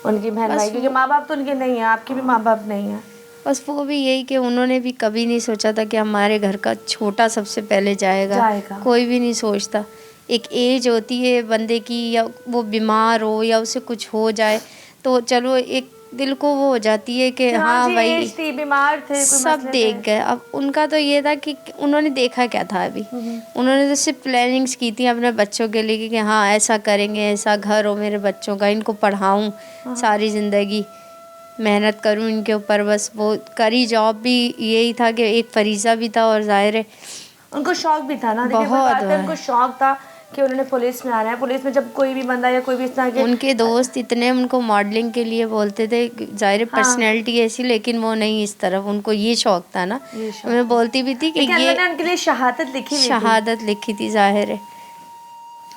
उनकी बहन भाई, क्योंकि माँ बाप तो उनके नहीं है, आपके भी माँ बाप नहीं है। बस वो भी यही कि उन्होंने भी कभी नहीं सोचा था कि हमारे घर का छोटा सबसे पहले जाएगा। कोई भी नहीं सोचता। एक एज होती है बंदे की, या वो बीमार हो या उसे कुछ हो जाए, तो चलो एक दिल को वो हो जाती है कि हाँ जी, भाई एज थी, बीमार थे, कोई सब मसले देख थे। गए। अब उनका तो ये था कि उन्होंने देखा क्या था अभी, उन्होंने तो सिर्फ प्लानिंग्स की थी अपने बच्चों के लिए कि हाँ ऐसा करेंगे, ऐसा घर हो मेरे बच्चों का, इनको पढ़ाऊँ सारी ज़िंदगी, मेहनत करूँ इनके ऊपर। बस वो करी जॉब भी यही था कि एक फरीज़ा भी था और ज़ाहिर है उनको शौक भी था ना, देखिए वो बहुत बात है, उनको शौक था कि उन्होंने पुलिस में आना है। पुलिस में जब कोई भी बंदा या कोई भी इस तरह के उनके दोस्त इतने उनको मॉडलिंग के लिए बोलते थे, ज़ाहिर हाँ। पर्सनैलिटी ऐसी, लेकिन वो नहीं इस तरफ, उनको ये शौक था ना। ये शौक मैं बोलती भी थी कि लेकिन अल्लाह ये ने उनके लिए शहादत लिखी हुई थी। शहादत लिखी थी, ज़ाहिर है।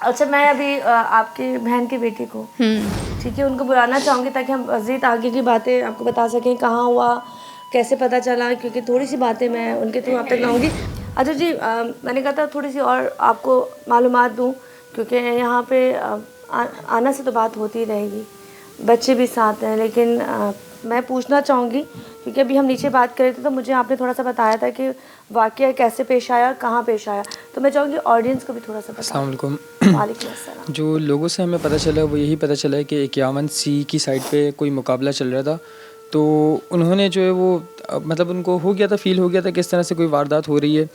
अच्छा, मैं अभी आपकी बहन की बेटी को, ठीक है, उनको बुलाना चाहूँगी ताकि हम मज़ीद आगे की बातें आपको बता सकें, कहाँ हुआ, कैसे पता चला, क्योंकि थोड़ी सी बातें मैं उनके थ्रू आप तक लाऊंगी। अच्छा जी, मैंने कहा था थोड़ी सी और आपको मालूमात दूँ, क्योंकि यहाँ पे आना से तो बात होती रहेगी, बच्चे भी साथ हैं, लेकिन मैं पूछना चाहूँगी क्योंकि अभी हम नीचे बात कर रहे थे तो मुझे आपने थोड़ा सा बताया था कि वाक़या कैसे पेश आया, कहाँ पेश आया, तो मैं चाहूँगी ऑडियंस को भी थोड़ा सा बताएं। अस्सलाम वालेकुम। वालेकुम अस्सलाम। जो लोगों से हमें पता चला वो यही पता चला है कि 51C की साइड पे कोई मुकाबला चल रहा था, तो उन्होंने जो है वो मतलब उनको हो गया था, फ़ील हो गया था कि इस तरह से कोई वारदात हो रही है,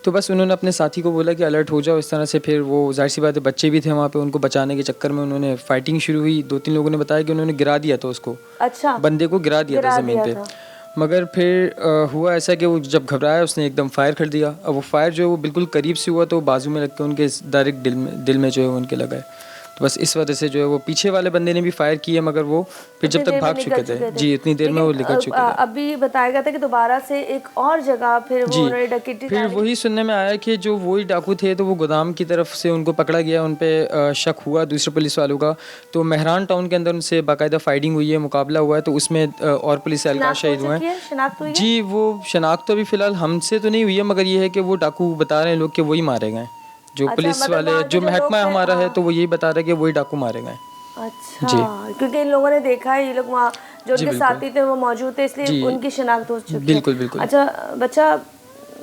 तो बस उन्होंने अपने साथी को बोला कि अलर्ट हो जाओ। इस तरह से फिर वो जाहिर सी बात है बच्चे भी थे वहाँ पे, उनको बचाने के चक्कर में उन्होंने फाइटिंग शुरू हुई। 2-3 लोगों ने बताया कि उन्होंने गिरा दिया था उसको, अच्छा, बंदे को गिरा दिया था ज़मीन पे। मगर फिर हुआ ऐसा कि वो जब घबराया उसने एकदम फायर कर दिया। अब वो फायर जो है वो बिल्कुल करीब से हुआ तो बाजू में लग के उनके डायरेक्ट दिल में जो है उनके लगा है। तो बस इस वजह से जो है वो पीछे वाले बंदे ने भी फायर किया, मगर वो फिर जब तक भाग चुके थे जी, इतनी देर में वो निकल चुके थे। अभी बताया गया था कि दोबारा से एक और जगह फिर वो जी, उन्होंने डकैती फिर वही सुनने में आया कि जो वही डाकू थे तो वो गोदाम की तरफ से उनको पकड़ा गया, उन पे शक हुआ दूसरे पुलिस वालों का, तो मेहरान टाउन के अंदर उनसे बाकायदा फाइटिंग हुई है, मुकाबला हुआ है, तो उसमें और पुलिस एहलकार शहीद हुए हैं। शनाख्त हुई है? जी, वो शनाख्त तो अभी फ़िलहाल हमसे तो नहीं हुई है, मगर ये है कि वो डाकू बता रहे हैं लोग कि वही मारे गए, जो पुलिस मतलब वाले वहाँ के जो जो महकमा लोग थे, हमारा है हाँ। तो वो यही बता रहे हैं कि वही डाकू मारे गए। अच्छा, क्योंकि इन लोगों ने देखा है, ये लोग वहाँ जो जी, उनके बिल्कुल। साथी थे वो मौजूद थे, इसलिए जी, उनकी शनाख्त हो चुकी है। बिल्कुल, बिल्कुल। अच्छा बच्चा,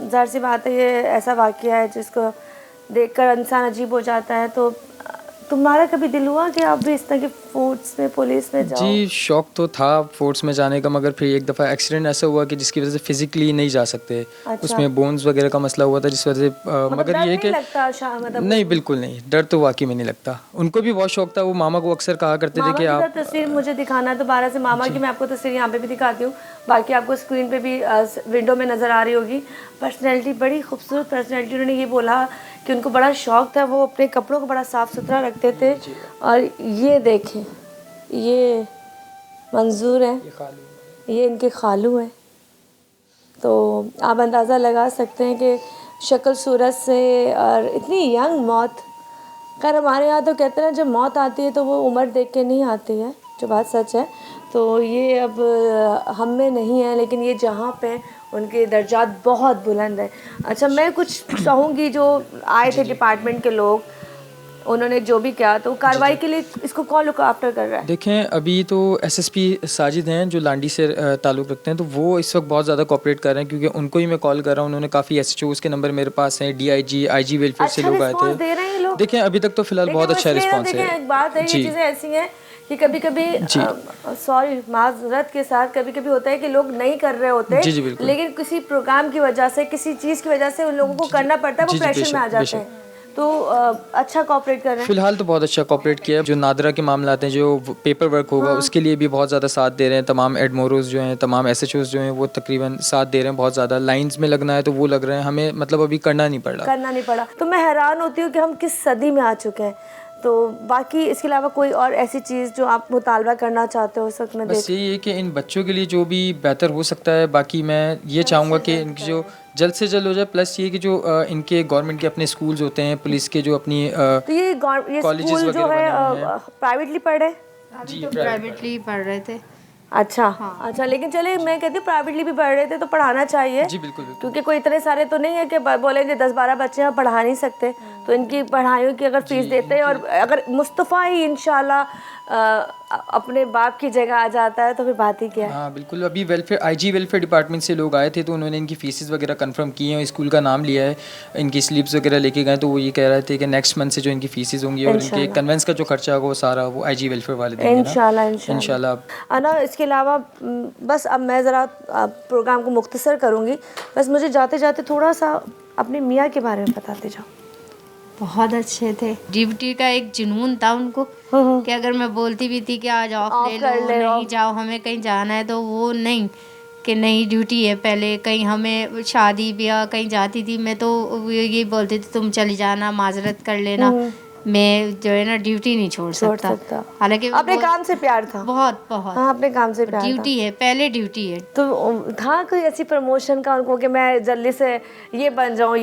जाहिर सी बात है ये ऐसा वाक़या है जिसको देखकर इंसान अजीब हो जाता है, तो तुम्हारा कभी दिल हुआ कि आप भी इस तरह की फोर्स में, पुलिस में जाओ? जी, शौक तो था फोर्स में जाने का, मगर फिर एक दफ़ा एक्सीडेंट ऐसा हुआ कि जिसकी वजह से फिज़िकली नहीं जा सकते। अच्छा। उसमें बोन्स वगैरह का मसला हुआ था जिस वजह से मगर डर ये है नहीं कि लगता मतलब नहीं, बिल्कुल नहीं, डर तो वाकई में नहीं लगता। उनको भी बहुत शौक था, वो मामा को अक्सर कहा करते थे मामा कि की आप तस्वीर मुझे दिखाना है दोबारा से मामा की, मैं आपको तस्वीर यहाँ पे भी दिखाती हूँ, बाकी आपको स्क्रीन पे भी विंडो में नज़र आ रही होगी। पर्सनैलिटी, बड़ी खूबसूरत पर्सनैलिटी। उन्होंने ये बोला कि उनको बड़ा शौक था, वो अपने कपड़ों को बड़ा साफ़ सुथरा रखते थे। और ये देखें, ये मंजूर है, ये इनके खालू हैं, तो आप अंदाज़ा लगा सकते हैं कि शक्ल सूरत से, और इतनी यंग मौत। खैर हमारे यहाँ तो कहते हैं जब मौत आती है तो वो उम्र देख के नहीं आती है, जो बात सच है, तो ये अब हम में नहीं है, लेकिन ये जहाँ पे उनके दर्जात बहुत बुलंद है। अच्छा, मैं कुछ चाहूँगी, जो आए थे डिपार्टमेंट के लोग, उन्होंने जो भी किया, तो कार्रवाई के लिए इसको कौन लुक आफ्टर कर रहा है? देखें, अभी तो एसएसपी साजिद हैं जो लांडी से ताल्लुक़ रखते हैं, तो वो इस वक्त बहुत ज़्यादा कोऑपरेट कर रहे हैं, क्योंकि उनको ही मैं कॉल कर रहा हूँ। उन्होंने काफ़ी एसएचओज़ के नंबर मेरे पास हैं, डीआईजी, आईजी वेलफेयर से लोग आए रिस्पॉन्स दे रहे हैं ये थे। लोग? देखें, अभी तक तो फ़िलहाल बहुत अच्छा रिस्पॉन्स है। एक बात है, ये चीज़ें ऐसी हैं कि कभी कभी सॉरी माजरत के साथ कभी कभी होता है कि लोग नहीं कर रहे होते, जी, बिल्कुल। लेकिन किसी प्रोग्राम की वजह से, किसी चीज़ की वजह से उन लोगों को करना पड़ता है, वो प्रेशर में आ जाते हैं, तो अच्छा कोऑपरेट कर रहे हैं। फिलहाल तो बहुत अच्छा कोऑपरेट किया है। जो नादरा के मामला आते हैं, जो पेपर वर्क होगा, उसके लिए भी बहुत ज़्यादा साथ दे रहे हैं। तमाम एडमोरोज जो हैं, तमाम एसएचओज जो हैं, वो तकरीबन साथ दे रहे हैं बहुत ज़्यादा। लाइंस में लगना है तो वो लग रहे हैं, हमें मतलब अभी करना नहीं पड़ा। तो मैं हैरान होती हूँ कि हम किस सदी में आ चुके हैं। तो बाकी इसके अलावा कोई और ऐसी चीज़ जो आप मुतालबा करना चाहते हो इस वक्त में? बस यही है कि इन बच्चों के लिए जो भी बेहतर हो सकता है, बाकी मैं ये चाहूँगा कि इनकी जो जल्द से जल्द हो जाए, प्लस ये कि जो इनके गवर्नमेंट के अपने स्कूल्स होते हैं, पुलिस के जो अपनी तो ये स्कूल जो है प्राइवेटली पढ़ रहे? जी, तो प्राइवेटली पढ़ रहे थे। अच्छा, अच्छा, लेकिन चले, मैं कहती हूँ प्राइवेटली भी पढ़ रहे थे तो पढ़ाना चाहिए। जी, बिल्कुल। क्योंकि कोई इतने सारे तो नहीं है कि बोलेंगे 10-12 बच्चे हैं पढ़ा नहीं सकते, तो इनकी पढ़ाइयों की अगर फीस देते हैं और अगर मुस्तफ़ा ही इंशाल्लाह अपने बाप की जगह आ जाता है तो फिर बात ही क्या है। हाँ बिल्कुल, अभी आईजी वेलफेयर डिपार्टमेंट से लोग आए थे तो उन्होंने इनकी फीसेस वगैरह कंफर्म की हैं, स्कूल का नाम लिया है, इनकी स्लिप्स वगैरह लेके गए तो वो ये कह रहे थे कि नेक्स्ट मंथ से जो इनकी फीसेस होंगी और इनके कन्वेंस का जो खर्चा होगा वो सारा वो आईजी वेलफेयर वाले देंगे इंशाल्लाह। अना इसके अलावा बस अब मैं ज़रा प्रोग्राम को मुख्तसर करूँगी, बस मुझे जाते जाते थोड़ा सा अपने मियाँ के बारे में बताते जाओ। बहुत अच्छे थे, ड्यूटी का एक जुनून था उनको कि अगर मैं बोलती भी थी कि आज ऑफ ले लो, नहीं जाओ हमें कहीं जाना है, तो वो नहीं कि नहीं ड्यूटी है। पहले कहीं हमें शादी ब्याह कहीं जाती थी मैं तो ये बोलती थी तुम चली जाना, माजरत कर लेना, मैं जो है ना ड्यूटी नहीं छोड़ सकता। हालांकि अपने काम से प्यार था, बहुत बहुत। हाँ अपने काम से प्यार था। ड्यूटी है, पहले ड्यूटी है। तो था कोई ऐसी प्रमोशन का उनको कि मैं जल्दी से ये बन जाऊँ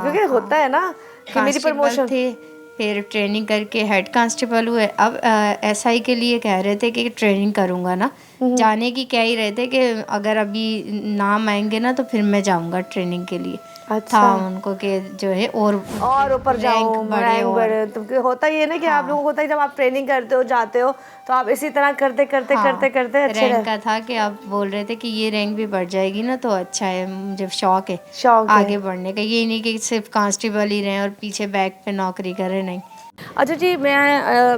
क्योंकि होता है ना कि मेरी प्रमोशन थे, फिर ट्रेनिंग करके हेड कांस्टेबल हुए। अब एसआई के लिए कह रहे थे कि ट्रेनिंग करूँगा ना, जाने की कह ही रहे थे कि अगर अभी नाम आएंगे ना तो फिर मैं जाऊँगा ट्रेनिंग के लिए। अच्छा। था उनको कि जो है और ऊपर जाओ, रैंक बढ़े। तो होता ये ना कि आप लोगों को होता है जब आप ट्रेनिंग करते हो जाते हो तो आप इसी तरह करते अच्छे रैंक का था कि आप बोल रहे थे कि ये रैंक भी बढ़ जाएगी ना तो अच्छा है, मुझे शौक है आगे बढ़ने का, ये नहीं कि सिर्फ कांस्टेबल ही रहे और पीछे बैक पे नौकरी करें, नहीं। अच्छा जी, मैं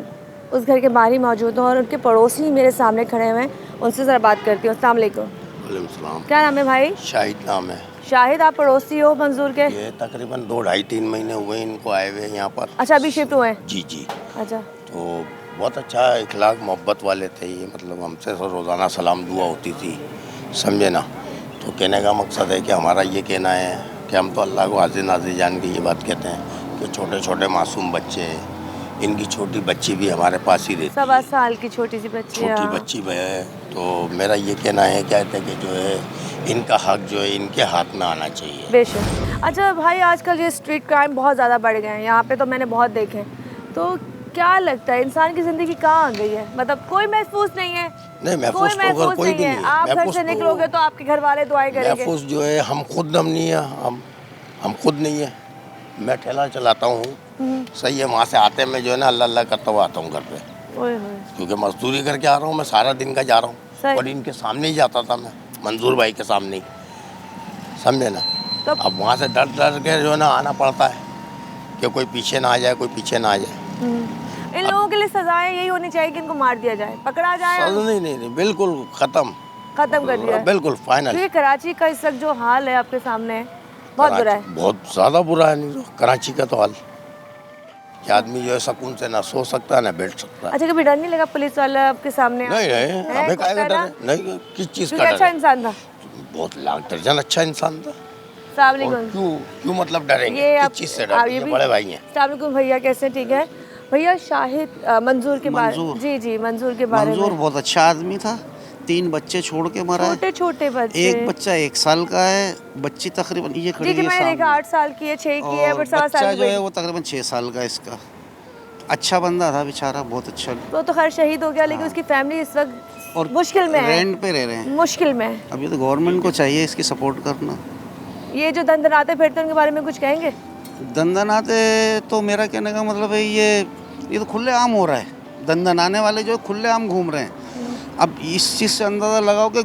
उस घर के बाहर ही मौजूद हूँ और उनके पड़ोसी मेरे सामने खड़े हुए हैं, उनसे ज़रा बात करती हूँ। अस्सलाम वालेकुम। वालेकुम सलाम। क्या नाम है भाई? शाहिद नाम है। शाहिद, आप पड़ोसी हो मंजूर के? ये तकरीबन 2-2.5-3 महीने हुए इनको आए हुए यहाँ पर। अच्छा, अभी शिफ्ट हुए हैं? जी। अच्छा। तो बहुत अच्छा इखलाक मोहब्बत वाले थे ये, मतलब हमसे तो रोज़ाना सलाम दुआ होती थी, समझे ना। तो कहने का मकसद है कि हमारा ये कहना है कि हम तो अल्लाह को हाजिर नाज़िर जान के ये बात कहते हैं कि छोटे छोटे मासूम बच्चे, इनकी छोटी बच्ची भी हमारे पास ही रहती है, 7 साल की छोटी सी बच्ची, छोटी बच्ची भी है। तो मेरा ये कहना है कहते हैं कि जो है इनका हक जो है इनके हाथ में आना चाहिए। बेशक। अच्छा भाई, आजकल ये स्ट्रीट क्राइम बहुत ज़्यादा बढ़ गए हैं यहाँ पे, तो मैंने बहुत देखे हैं। तो क्या लगता है इंसान की ज़िंदगी कहाँ आ गई है? मतलब कोई महफूज नहीं है? नहीं, महफूज तो कोई भी नहीं है। आप घर से निकलोगे तो आपके घर वाले दुआएं करेंगे। महफूज जो है हम खुद हम नहीं है, हम खुद नहीं है। मैं ठेला चलाता हूँ, सही है, वहाँ से आते मैं जो है ना अल्लाह अल्लाह करता हुआ आता हूँ घर पे, क्योंकि मजदूरी करके आ रहा हूँ मैं, सारा दिन का जा रहा हूँ और इनके सामने ही जाता था मैं, मंजूर भाई के सामने ही, समझे ना। तो अब वहाँ से डर डर के जो है ना आना पड़ता है कि कोई पीछे ना आ जाए, कोई पीछे ना आ जाए। इन लोगों के लिए सजाएं यही होनी चाहिए कि इनको मार दिया जाए, पकड़ा जाए। नहीं, बिल्कुल खत्म कर दिया, बिल्कुल फाइनल। ये कराची का इस वक्त जो हाल है आपके सामने है, बहुत बुरा है, बहुत ज़्यादा बुरा है। नहीं कराची का तो हाल कि आदमी जो है सुकून से ना सो सकता है ना बैठ सकता है। अच्छा, कभी डर नहीं लगा पुलिस वाला आपके सामने? नहीं, हमें काहे का डर है? नहीं, किस चीज़ का डर? अच्छा इंसान था, बहुत लाख दर्जन अच्छा इंसान था। क्यों मतलब डरेंगे? किस चीज़ से डरेंगे? बड़े भाई हैं। अस्सलाम वालेकुम भैया, कैसे? ठीक है भैया। शाहिद मंजूर के बारे में, जी मंजूर के बारे में। मंजूर बहुत अच्छा आदमी था, 3 बच्चे छोड़ के मरा है। छोटे बच्चे, एक बच्चा 1 साल का है, बच्ची तकरीबन ये खड़ी है सामने 8 साल की है, 6 की है, बट 7 बच्चा साल जो है वो तकरीबन 6 साल का इसका। अच्छा बंदा था बेचारा, बहुत अच्छा। वो तो खैर शहीद हो गया, लेकिन उसकी फैमिली इस वक्त और मुश्किल में है, रेंट पे रह रहे हैं, मुश्किल में। अब ये तो गवर्नमेंट को चाहिए इसकी सपोर्ट करना। ये जो दंदनाते फिरते उनके बारे में कुछ कहेंगे? दंदनाते तो मेरा कहने का मतलब है ये तो खुले आम हो रहा है, दंदनाने वाले जो खुले आम घूम रहे हैं। अब इस चीज़ से अंदाज़ा लगाओ कि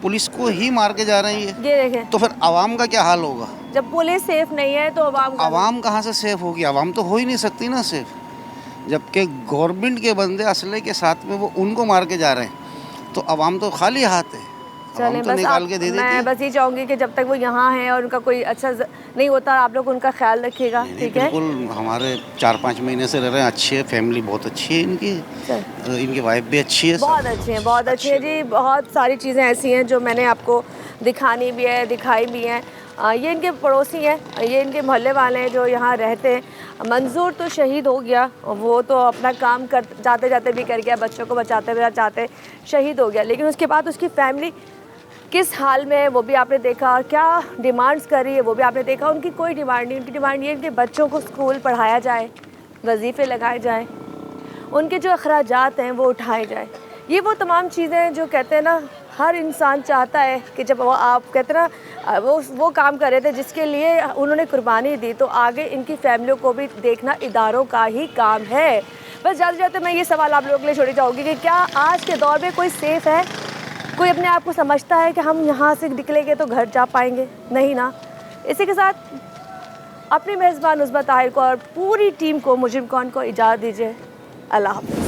पुलिस को ही मार के जा रही है, ये देखें, तो फिर आवाम का क्या हाल होगा? जब पुलिस सेफ नहीं है तो आवाम कहाँ से सेफ होगी? आवाम तो हो ही नहीं सकती ना सेफ, जबकि गवर्नमेंट के बंदे असले के साथ में वो उनको मार के जा रहे हैं, तो आवाम तो खाली हाथ है। चलें, तो निकाल के दे देती है। मैं बस ये चाहूँगी कि जब तक वो यहाँ हैं और उनका कोई अच्छा नहीं होता, आप लोग उनका ख्याल रखिएगा, ठीक है? बिल्कुल, हमारे 4-5 महीने से रह रहे हैं, अच्छी है, फैमिली बहुत अच्छी है इनकी, इनकी वाइफ भी अच्छी है, बहुत अच्छी है जी। बहुत सारी चीज़ें ऐसी हैं जो मैंने आपको दिखानी भी है, दिखाई भी हैं। ये इनके पड़ोसी हैं, ये इनके मोहल्ले वाले हैं जो यहाँ रहते हैं। मंजूर तो शहीद हो गया, वो तो अपना काम कर जाते जाते भी कर गया, बच्चों को बचाते बचाते शहीद हो गया, लेकिन उसके बाद उसकी फैमिली किस हाल में है वो भी आपने देखा, और क्या डिमांड्स कर रही है वो भी आपने देखा। उनकी कोई डिमांड नहीं, उनकी डिमांड ये है कि बच्चों को स्कूल पढ़ाया जाए, वजीफ़े लगाए जाएँ, उनके जो अखराजात हैं वो उठाए जाए। ये वो तमाम चीज़ें हैं जो कहते हैं ना हर इंसान चाहता है कि जब वो आप कहते ना वो काम कर रहे थे जिसके लिए उन्होंने कुर्बानी दी, तो आगे इनकी फैमिलियों को भी देखना इदारों का ही काम है। बस जाते जाते मैं ये सवाल आप लोगों के लिए छोड़ी जाऊँगी कि क्या आज के दौर में कोई सेफ़ है? कोई अपने आप को समझता है कि हम यहाँ से निकलेंगे तो घर जा पाएंगे? नहीं ना। इसी के साथ अपनी मेज़बान नुज़मा ताहिर को और पूरी टीम को, मुजिम कौन को इजाज़त दीजिए। अल्लाह हाफ़िज़।